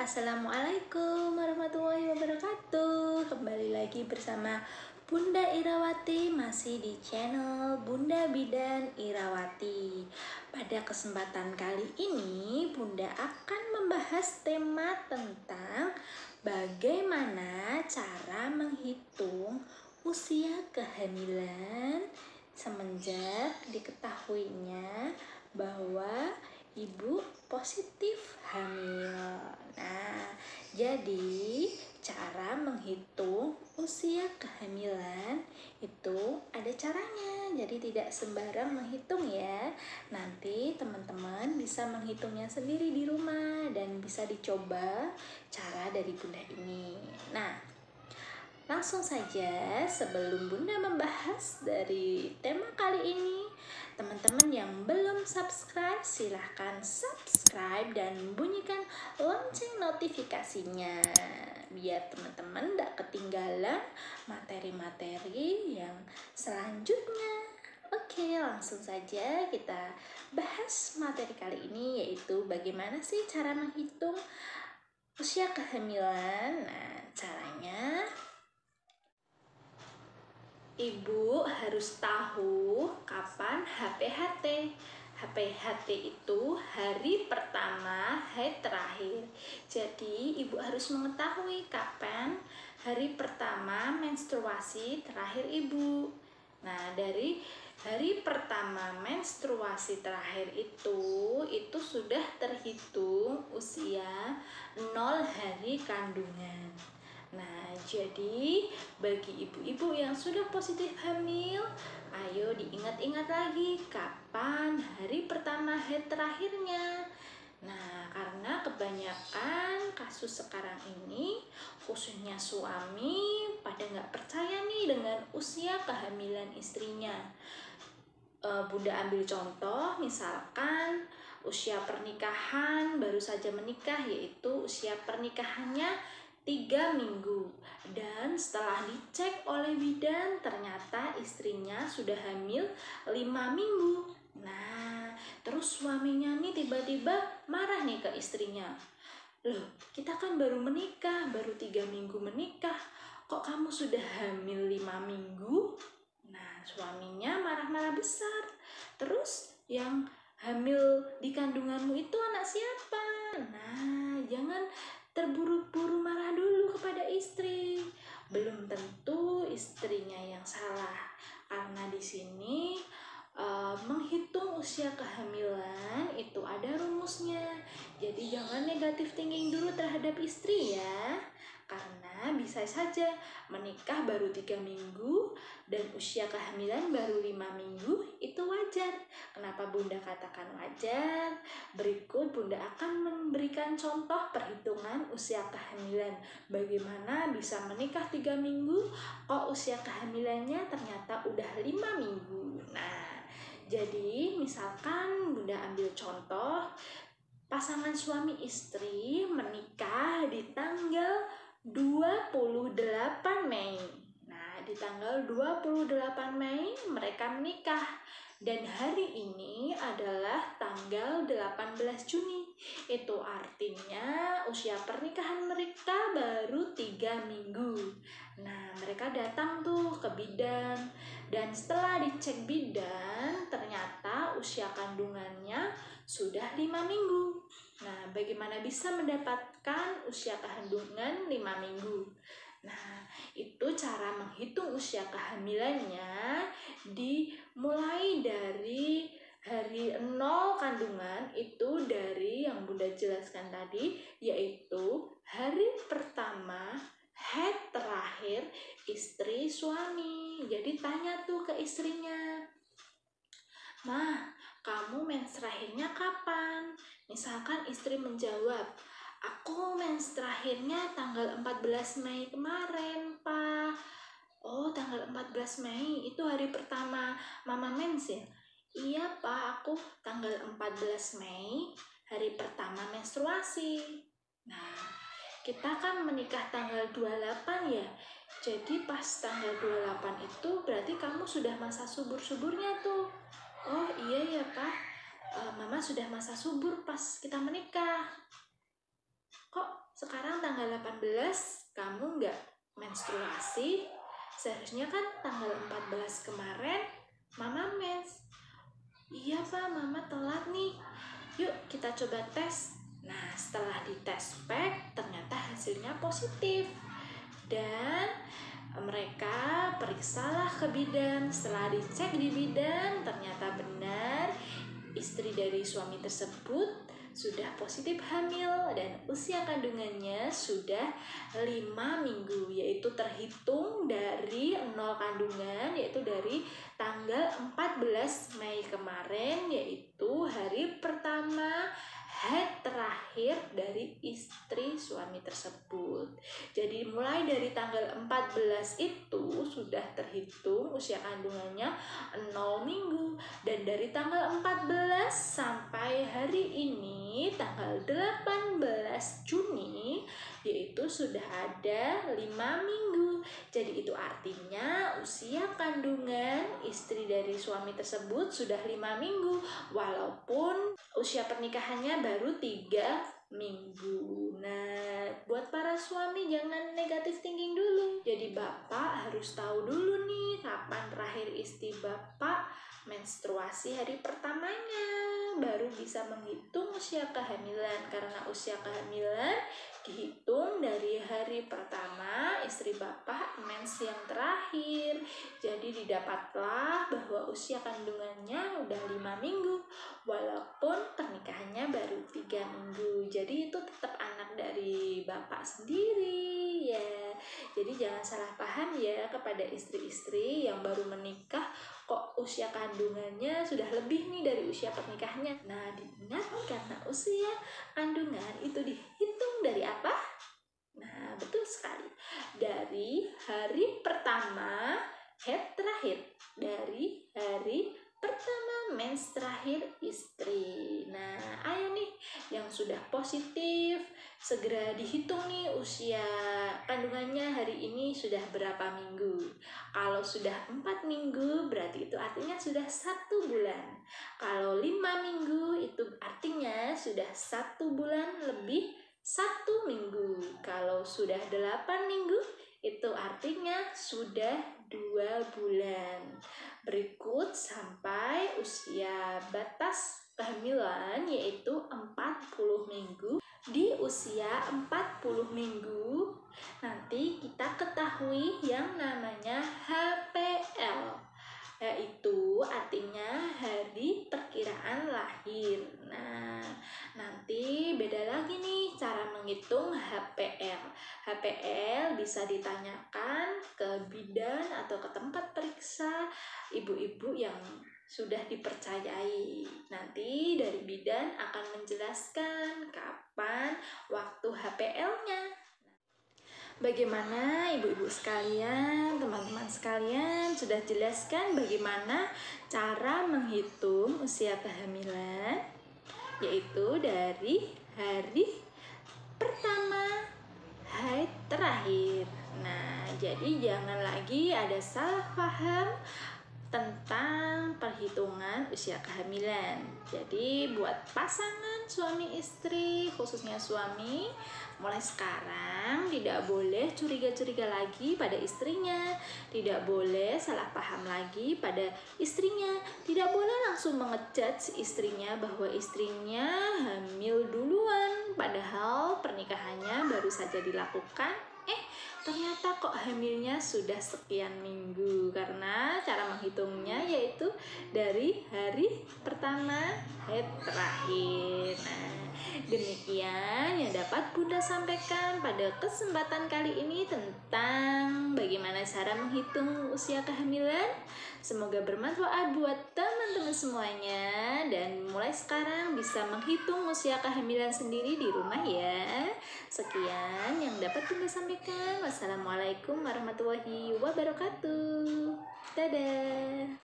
Assalamualaikum warahmatullahi wabarakatuh. Kembali lagi bersama Bunda Irawati, masih di channel Bunda Bidan Irawati. Pada kesempatan kali ini Bunda akan membahas tema tentang bagaimana cara menghitung usia kehamilan semenjak diketahuinya bahwa ibu positif hamil. Nah, jadi cara menghitung usia kehamilan itu ada caranya. Jadi tidak sembarang menghitung ya. Nanti teman-teman bisa menghitungnya sendiri di rumah dan bisa dicoba cara dari Bunda ini. Nah, langsung saja sebelum Bunda membahas dari tema kali ini, teman-teman yang belum subscribe silahkan subscribe dan bunyikan lonceng notifikasinya biar teman-teman tidak ketinggalan materi-materi yang selanjutnya. Oke, langsung saja kita bahas materi kali ini, yaitu bagaimana sih cara menghitung usia kehamilan. Nah, caranya ibu harus tahu kapan HPHT. HPHT itu hari pertama haid terakhir. Jadi ibu harus mengetahui kapan hari pertama menstruasi terakhir ibu. Nah, dari hari pertama menstruasi terakhir itu sudah terhitung usia 0 hari kandungan. Nah, jadi bagi ibu-ibu yang sudah positif hamil, ayo diingat-ingat lagi kapan hari pertama haid terakhirnya. Nah, karena kebanyakan kasus sekarang ini, khususnya suami, pada nggak percaya nih dengan usia kehamilan istrinya. Bunda ambil contoh, misalkan usia pernikahan baru saja menikah, yaitu usia pernikahannya 3 minggu, dan setelah dicek oleh bidan ternyata istrinya sudah hamil 5 minggu. Nah, terus suaminya nih tiba-tiba marah nih ke istrinya. Loh, kita kan baru menikah, baru 3 minggu menikah, kok kamu sudah hamil 5 minggu? Nah, suaminya marah-marah besar. Terus yang hamil di kandunganmu itu anak siapa? Nah, jangan terburu-buru marah dulu kepada istri. Belum tentu istrinya yang salah, karena di sini menghitung usia kehamilan itu ada rumusnya. Jadi jangan negatif thinking dulu terhadap istri ya, karena bisa saja menikah baru 3 minggu dan usia kehamilan baru 5 minggu, itu wajar. Kenapa Bunda katakan wajar? Berikut Bunda akan memberikan contoh perhitungan usia kehamilan. Bagaimana bisa menikah 3 minggu, kok usia kehamilannya ternyata udah 5 minggu. Nah, jadi misalkan Bunda ambil contoh pasangan suami istri menikah di tanggal 28 Mei. Nah, di tanggal 28 Mei mereka menikah. Dan hari ini adalah tanggal 18 Juni. Itu artinya usia pernikahan mereka baru 3 minggu. Nah, mereka datang tuh ke bidan. Dan setelah dicek bidan, ternyata usia kandungannya sudah 5 minggu. Nah, bagaimana bisa mendapatkan usia kandungan 5 minggu? Nah, itu cara menghitung usia kehamilannya dimulai dari hari 0 kandungan, itu dari yang Bunda jelaskan tadi, yaitu hari pertama haid terakhir istri suami. Jadi tanya tuh ke istrinya, "Mah, kamu mens terakhirnya kapan?" Misalkan istri menjawab, "Aku mens terakhirnya tanggal 14 Mei kemarin, Pak." "Oh, tanggal 14 Mei itu hari pertama Mama mens ya?" "Iya, Pak, aku tanggal 14 Mei hari pertama menstruasi." Nah, kita kan menikah tanggal 28 ya. Jadi pas tanggal 28 itu berarti kamu sudah masa subur-suburnya tuh. "Oh iya ya Pak, Mama sudah masa subur pas kita menikah." "Kok 14 kamu nggak menstruasi, seharusnya kan tanggal 14 kemarin Mama mens. Iya Pak, Mama telat nih. Yuk kita coba tes. Nah, setelah dites pack ternyata hasilnya positif. Dan mereka periksalah ke bidan. Setelah dicek di bidan ternyata benar istri dari suami tersebut sudah positif hamil dan usia kandungannya sudah 5 minggu, yaitu terhitung dari 0 kandungan, yaitu dari tanggal 14 Mei kemarin, yaitu hari pertama haid terakhir dari istri suami tersebut. Jadi mulai dari tanggal 14 itu sudah terhitung usia kandungannya 0 minggu. Dan dari tanggal 14 sampai hari ini tanggal 18 Juni yaitu sudah ada 5 minggu. Jadi itu artinya usia kandungan istri dari suami tersebut sudah 5 minggu walaupun usia pernikahannya baru 3 minggu. Nah, buat para suami jangan negatif thinking dulu. Jadi Bapak harus tahu dulu nih kapan terakhir istri Bapak menstruasi hari pertamanya, baru bisa menghitung usia kehamilan, karena usia kehamilan dihitung dari hari pertama istri Bapak mens yang terakhir. Jadi didapatlah bahwa usia kandungannya udah 5 minggu walaupun pernikahannya baru 3 minggu. Jadi itu tetap anak dari Bapak sendiri ya. Jadi jangan salah paham ya kepada istri-istri yang baru menikah, kok usia kandungannya sudah lebih nih dari usia pernikahannya. Nah, diingat karena usia kandungan itu dihitung dari apa? Nah, betul sekali. Dari hari pertama haid terakhir, dari hari pertama mens terakhir istri. Nah, ayo nih yang sudah positif segera dihitung nih usia kandungannya hari ini sudah berapa minggu. Kalau sudah 4 minggu berarti itu artinya sudah 1 bulan. Kalau 5 minggu itu artinya sudah 1 bulan lebih 1 minggu. Kalau sudah 8 minggu itu artinya sudah 2 bulan. Berikut sampai usia batas kehamilan yaitu 40 minggu. Di usia 40 minggu nanti kita ketahui yang namanya HPL, yaitu artinya hari perkiraan lahir. Nah, nanti beda lagi nih cara menghitung HPL. HPL bisa ditanyakan ke bidan atau ke tempat periksa ibu-ibu yang sudah dipercayai. Nanti dari bidan akan menjelaskan kapan waktu HPL-nya. Bagaimana ibu-ibu sekalian, teman-teman sekalian, sudah jelaskan bagaimana cara menghitung usia kehamilan, yaitu dari hari pertama haid terakhir. Nah, jadi jangan lagi ada salah paham tentang perhitungan usia kehamilan. Jadi buat pasangan suami istri, khususnya suami, mulai sekarang tidak boleh curiga-curiga lagi pada istrinya, tidak boleh salah paham lagi pada istrinya, tidak boleh langsung mengejudge istrinya bahwa istrinya hamil duluan, padahal pernikahannya baru saja dilakukan. Ternyata kok hamilnya sudah sekian minggu, karena cara menghitungnya yaitu dari hari pertama haid terakhir. Nah, demikian yang dapat Bunda sampaikan pada kesempatan kali ini tentang bagaimana cara menghitung usia kehamilan. Semoga bermanfaat buat teman-teman semuanya dan mulai sekarang bisa menghitung usia kehamilan sendiri di rumah ya. Sekian yang dapat Bunda sampaikan. Wassalamualaikum warahmatullahi wabarakatuh. Dadah.